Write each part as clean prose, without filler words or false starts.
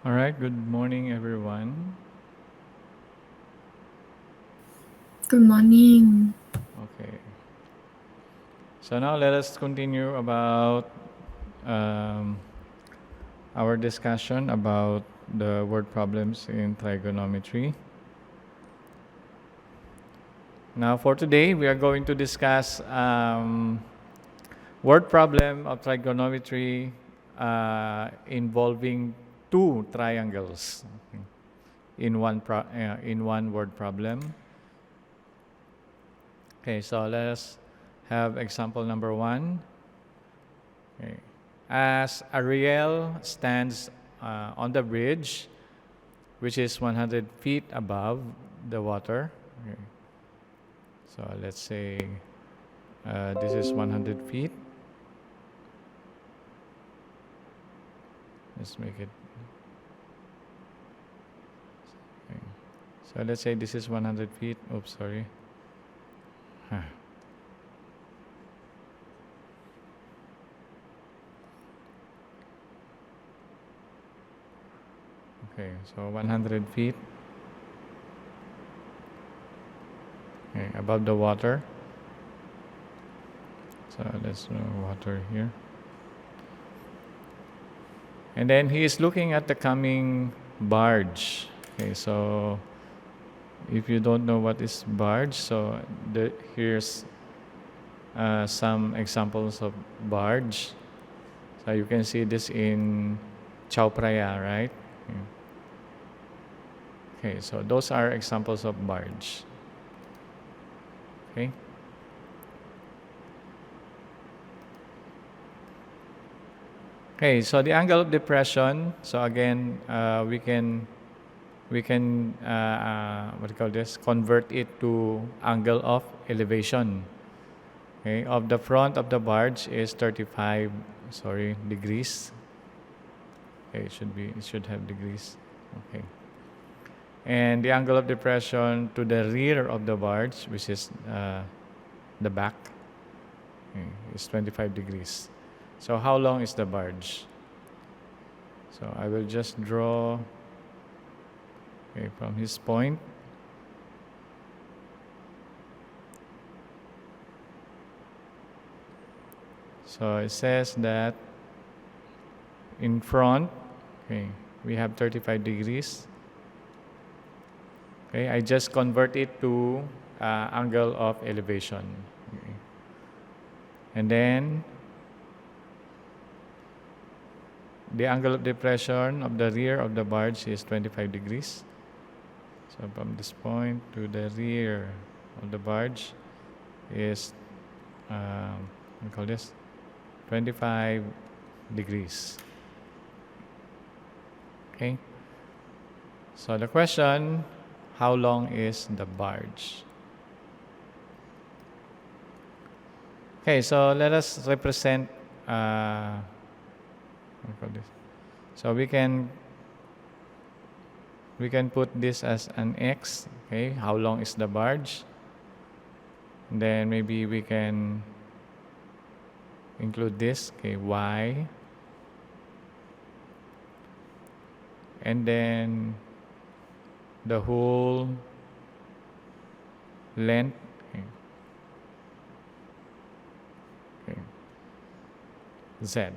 All right, good morning, everyone. Good morning. Okay, so now let us continue about um, our discussion about the word problems in trigonometry. Now, for today, we are going to discuss word problem of trigonometry involving two triangles in one word problem. Okay, so let's have example number one. Okay. As Ariel stands on the bridge, which is 100 feet above the water. Okay. So let's say this is 100 feet. Let's make it. Okay. So let's say this is 100 feet. Oops, sorry. Huh. Okay, so 100 feet above the water. So let's do water here. And then he is looking at the coming barge. Okay, so if you don't know what is barge, so here's some examples of barge. So you can see this in Chao Phraya, right? Okay, so those are examples of barge. Okay. Okay, so the angle of depression. So again, we can what do you call this? Convert it to angle of elevation. Okay, of the front of the barge is 35 degrees. Okay, it should have degrees. Okay. And the angle of depression to the rear of the barge, which is the back, okay, is 25 degrees. So how long is the barge? So I will just draw from his point. So it says that in front, okay, we have 35 degrees. Okay, I just convert it to angle of elevation. Okay. And then the angle of depression of the rear of the barge is 25 degrees. So from this point to the rear of the barge is, we call this 25 degrees. Okay. So the question, how long is the barge? Okay, so let us represent, we call this. So we can put this as an x. Okay, how long is the barge? And then maybe we can include this, okay, y. And then the whole length, okay, z.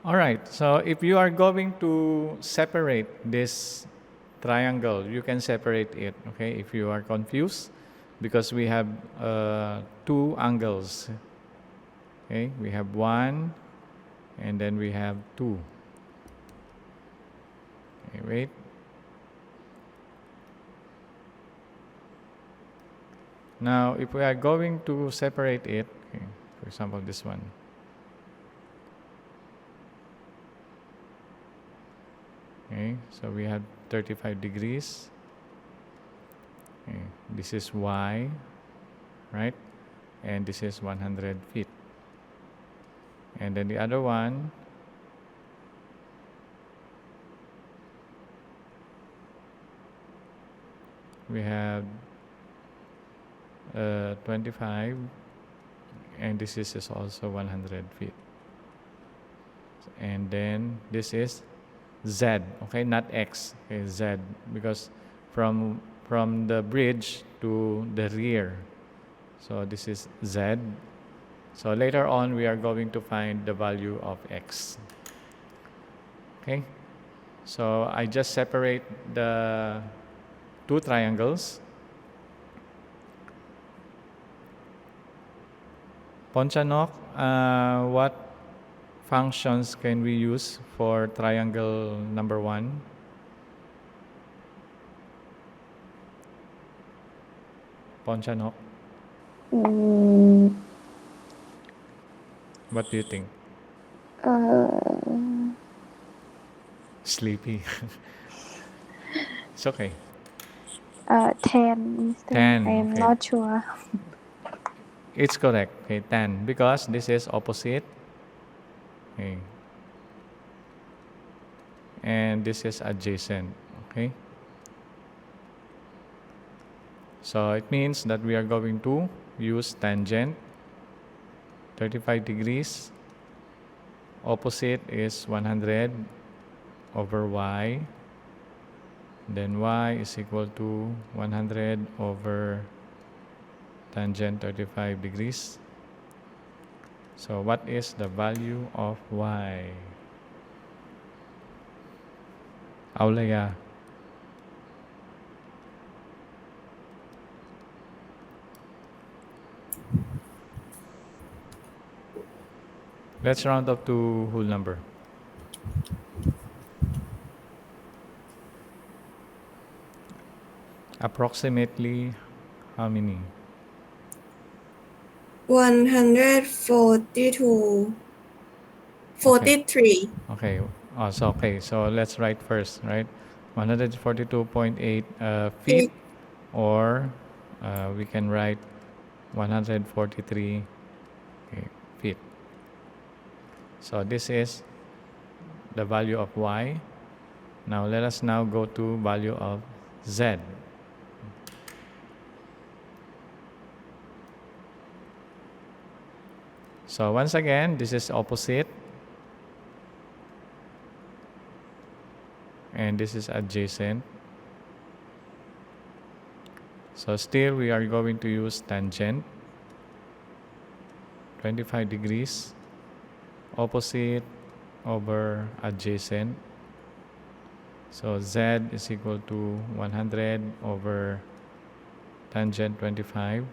All right, so if you are going to separate this triangle, you can separate it, okay, if you are confused, because we have two angles. Okay, we have one, and then we have two. Okay, wait. Now, if we are going to separate it, okay, for example, this one. Okay, so we have 35 degrees. Okay, this is y, right? And this is 100 feet. And then the other one, we have 25, and this is also 100 feet. And then this is Z, okay, not X, okay, Z, because from the bridge to the rear. So this is Z. So later on, we are going to find the value of X. Okay? So I just separate the two triangles. Ponchanok, what functions can we use for triangle number 1? Ponchanok, Mm, what do you think? Sleepy. It's okay. 10, Mr. 10, I am okay. not sure. It's correct. Okay, 10. Because this is opposite. Okay. And this is adjacent. Okay. So it means that we are going to use tangent 35 degrees. Opposite is 100 over y. Then y is equal to 100 over tangent 35 degrees. So what is the value of y? Aulaya. Let's round up to whole number. Approximately how many? 142. 43. Okay. So let's write first, right? 142.8 feet, or we can write 143 feet. So this is the value of y. Now let us now go to value of z. So once again, this is opposite. And this is adjacent. So still we are going to use tangent 25 degrees, opposite over adjacent. So z is equal to 100 over tangent 25.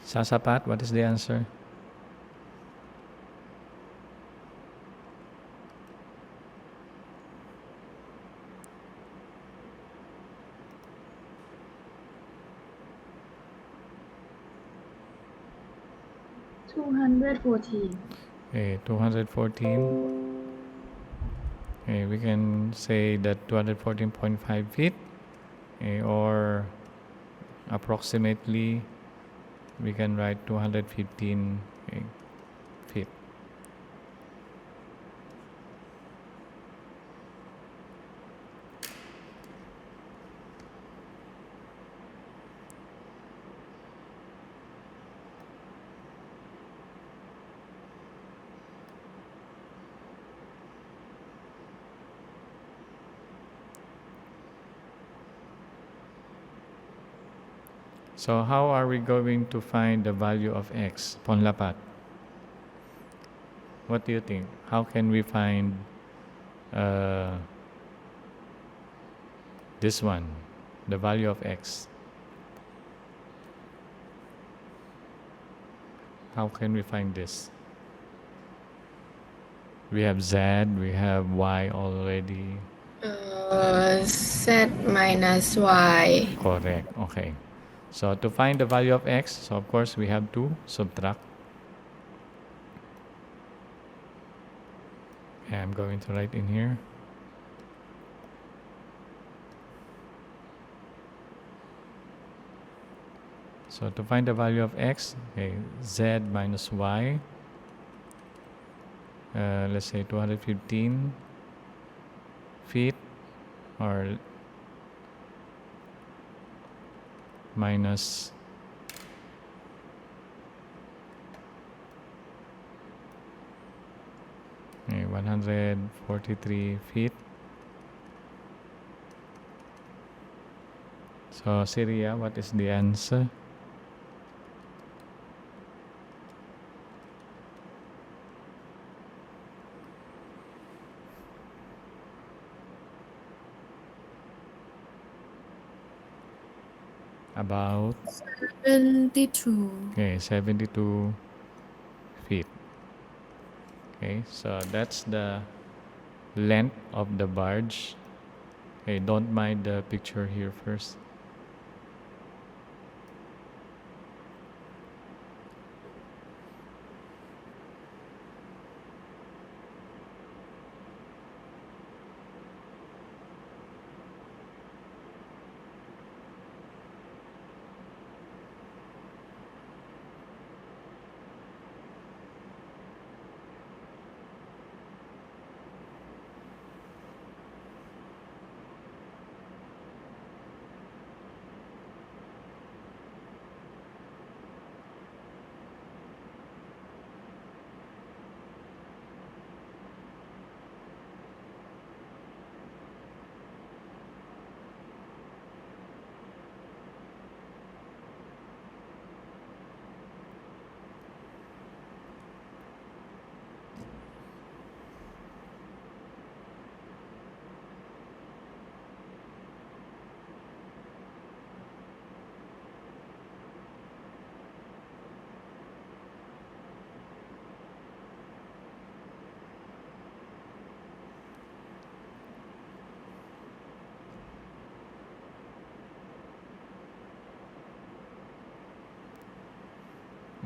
Sasapat, what is the answer? Okay, 214. Okay, we can say that 214.5 feet, or approximately we can write 215 feet. So how are we going to find the value of x? Ponlapat. What do you think? How can we find this one, the value of x? How can we find this? We have z, we have y already. Z minus Y. Correct. Okay. So to find the value of x, so of course we have to subtract. Okay, I'm going to write in here. So to find the value of x, okay, z minus y, let's say 215 feet, or minus 143 feet. So, Syria, what is the answer? About 72. okay, 72 feet. Okay, so that's the length of the barge. Okay, don't mind the picture here first.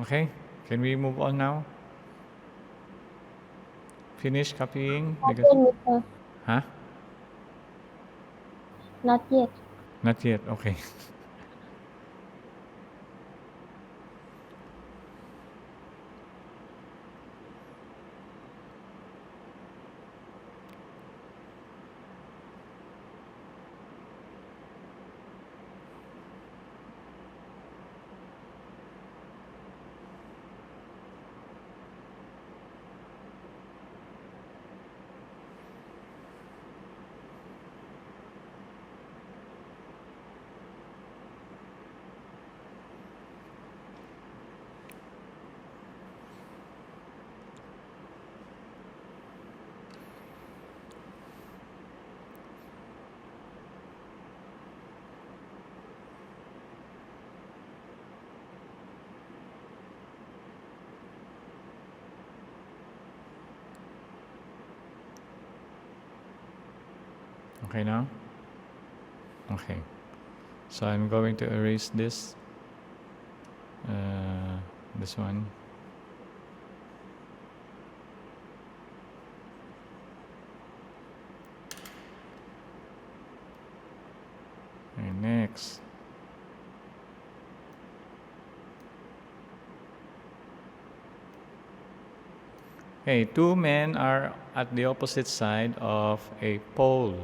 Okay, can we move on now? Finish copying? Not Because, yet, mister. huh? Not yet. Not yet. Okay. Okay now? Okay. So I'm going to erase this. This one. And next. Okay, two men are at the opposite side of a pole.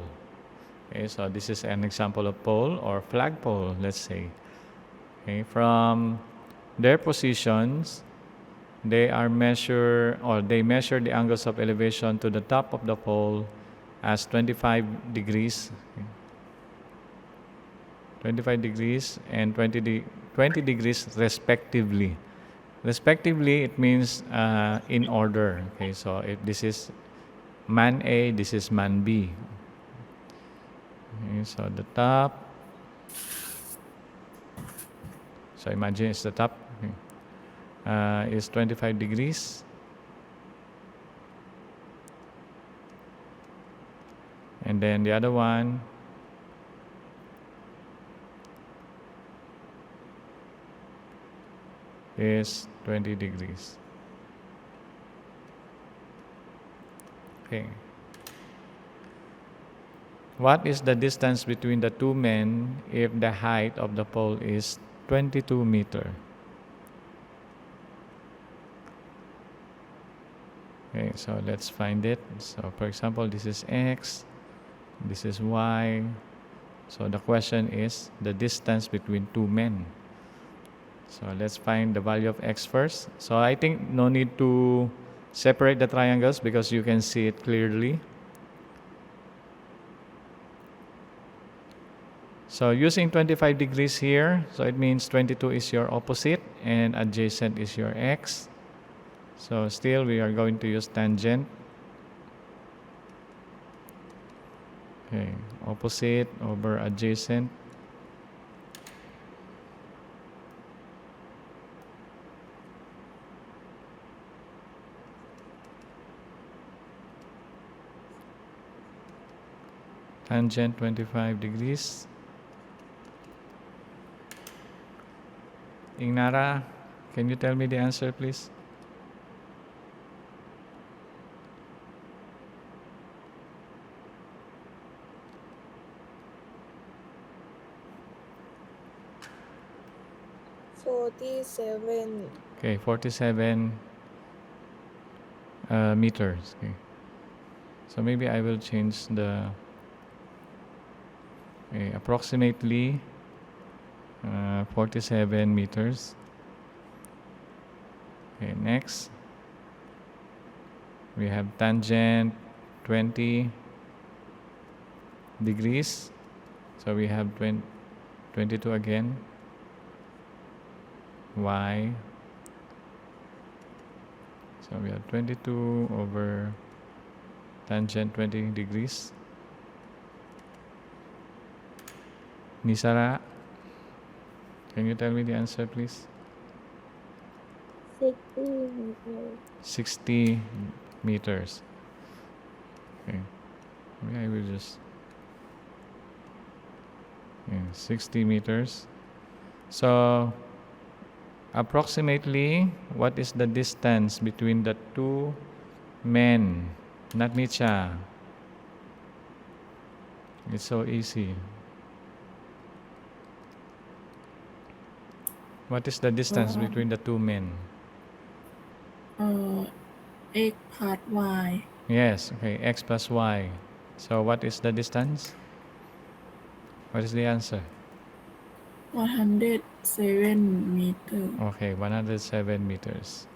Okay, so this is an example of pole or flagpole, let's say. Okay, from their positions, they measure the angles of elevation to the top of the pole as 25 degrees. Okay. 25 degrees and 20 degrees respectively. Respectively, it means in order. Okay, so if this is man A, this is man B. Okay, so the top. So imagine it's the top. Okay. Is 25 degrees. And then the other one is 20 degrees. Okay. What is the distance between the two men if the height of the pole is 22 meter? Okay, so let's find it. So for example, this is X, this is Y. So the question is the distance between two men. So let's find the value of X first. So I think no need to Separate the triangles because you can see it clearly. So using 25 degrees here, so it means 22 is your opposite and adjacent is your x. So still we are going to use tangent. Okay, opposite over adjacent. Tangent 25 degrees. Ignara, can you tell me the answer, please? Okay, 47 meters. Okay. So maybe I will change the approximately 47 meters. Okay, next we have tangent 20 degrees. So we have 22 again. Y. So we have 22 over tangent 20 degrees. Nisara, can you tell me the answer, please? 60 meters. 60 meters. Okay. Maybe I will just 60 meters. So approximately, what is the distance between the two men? Not Nicha. It's so easy. What is the distance between the two men? X plus Y. Yes, okay, x plus y. So what is the distance? What is the answer? 107 meters. Okay, 107 meters.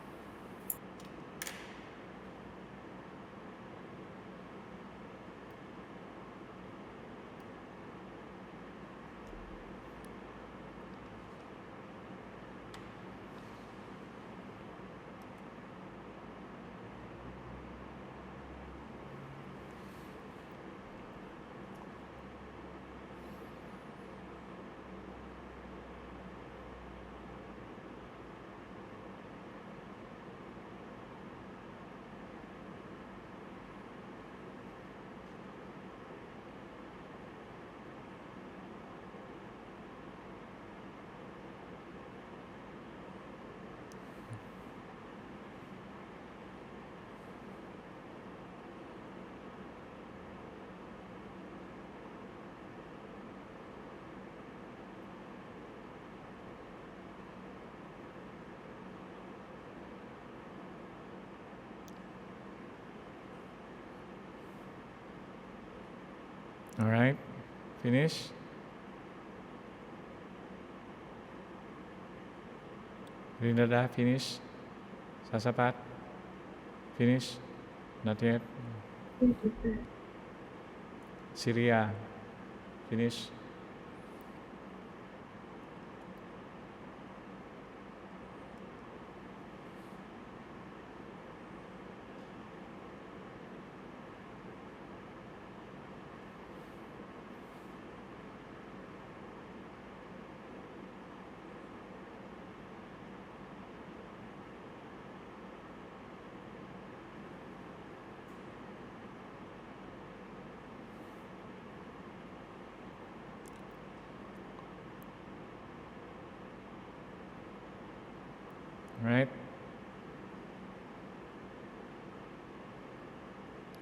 All right, finish. Rinada, finish. Sasapat, finish. Not yet. Syria, finish. Right?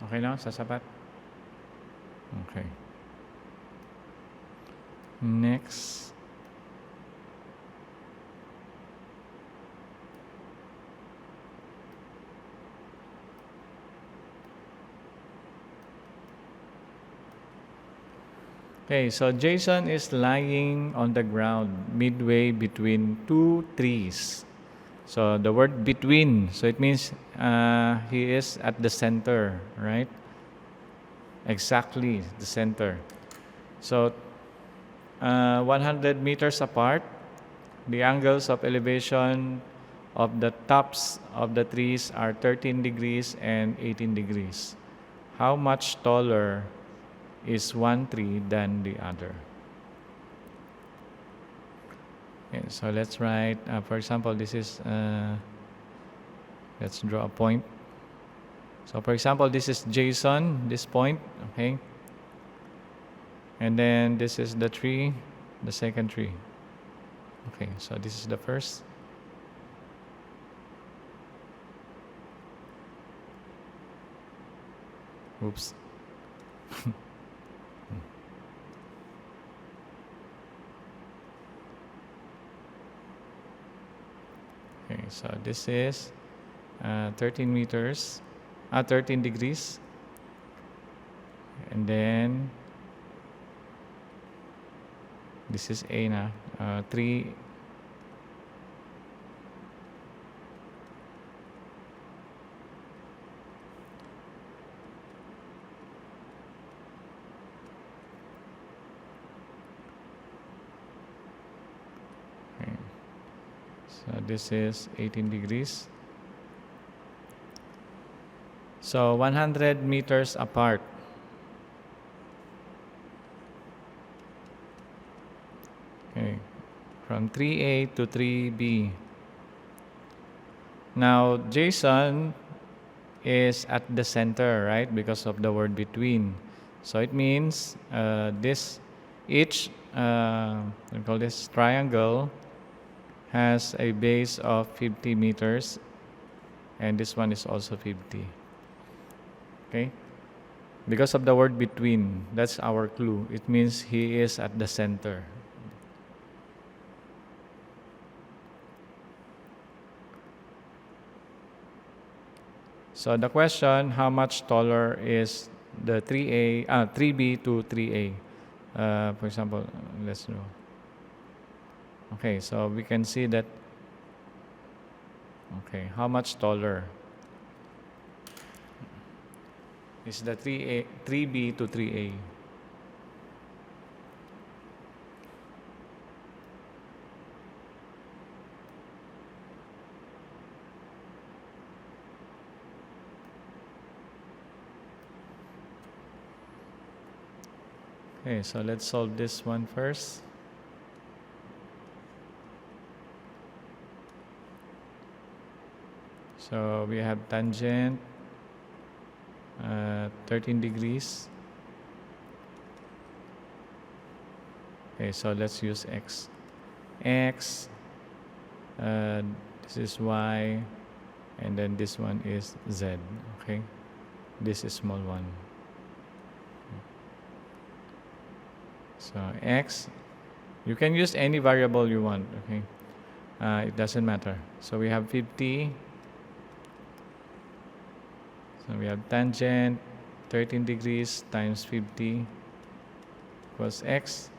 Okay na, sasapat? Okay. Next. Okay, so Jason is lying on the ground midway between two trees. So the word between, so it means he is at the center, right? Exactly the center. So 100 meters apart, the angles of elevation of the tops of the trees are 13 degrees and 18 degrees. How much taller is one tree than the other? Okay, so let's write, for example, this is, let's draw a point. So for example, this is Jason, this point, okay? And then this is the tree, the second tree. Okay, so this is the first. Oops. Okay, so this is 13 meters, 13 degrees. And then this is A na, 3. Okay. So this is 18 degrees. So 100 meters apart. Okay, from 3A to 3B. Now, Jason is at the center, right? Because of the word between. So it means each, we call this triangle, has a base of 50 meters, and this one is also 50. Okay? Because of the word between, that's our clue. It means he is at the center. So the question, how much taller is the 3B to 3A? For example, let's do. Okay, so we can see that. Okay, how much taller is the 3B to 3A? Okay, so let's solve this one first. So we have tangent 13 degrees. Okay, so let's use x. X, this is y, and then this one is z. Okay, this is small one. So x, you can use any variable you want. Okay, it doesn't matter. So we have 50. So we have tangent 13 degrees times 50 equals x.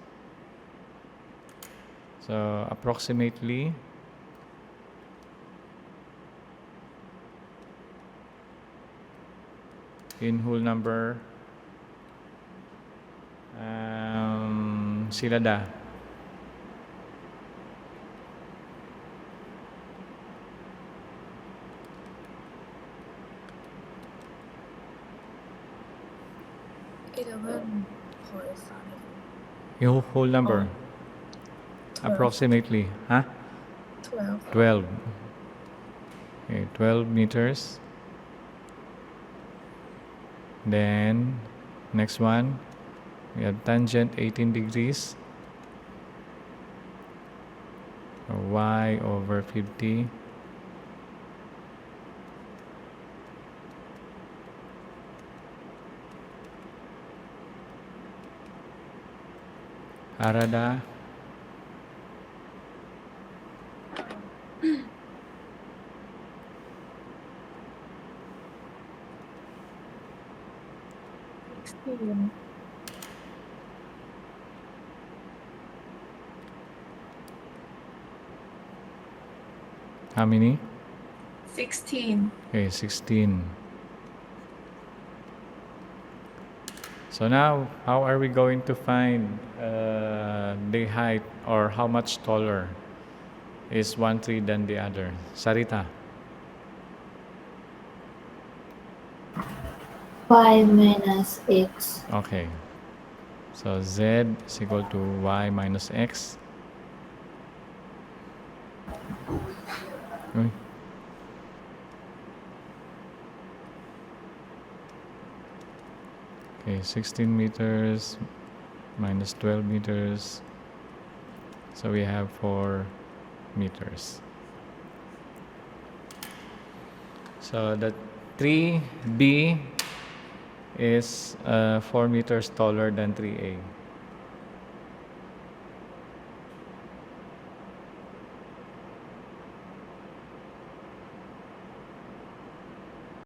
So approximately in whole number sila da. Yung whole number. 12. Approximately. Huh? 12. 12. Okay, 12 meters. Then, next one, we have tangent 18 degrees. So y over 50. Arada. How many? 16. Okay, 16. So now, how are we going to find the height or how much taller is one tree than the other? Sarita. Y minus X. Okay. So Z is equal to Y minus X. Uy. Okay, 16 meters minus 12 meters. So we have 4 meters. So the 3B is 4 meters taller than 3A.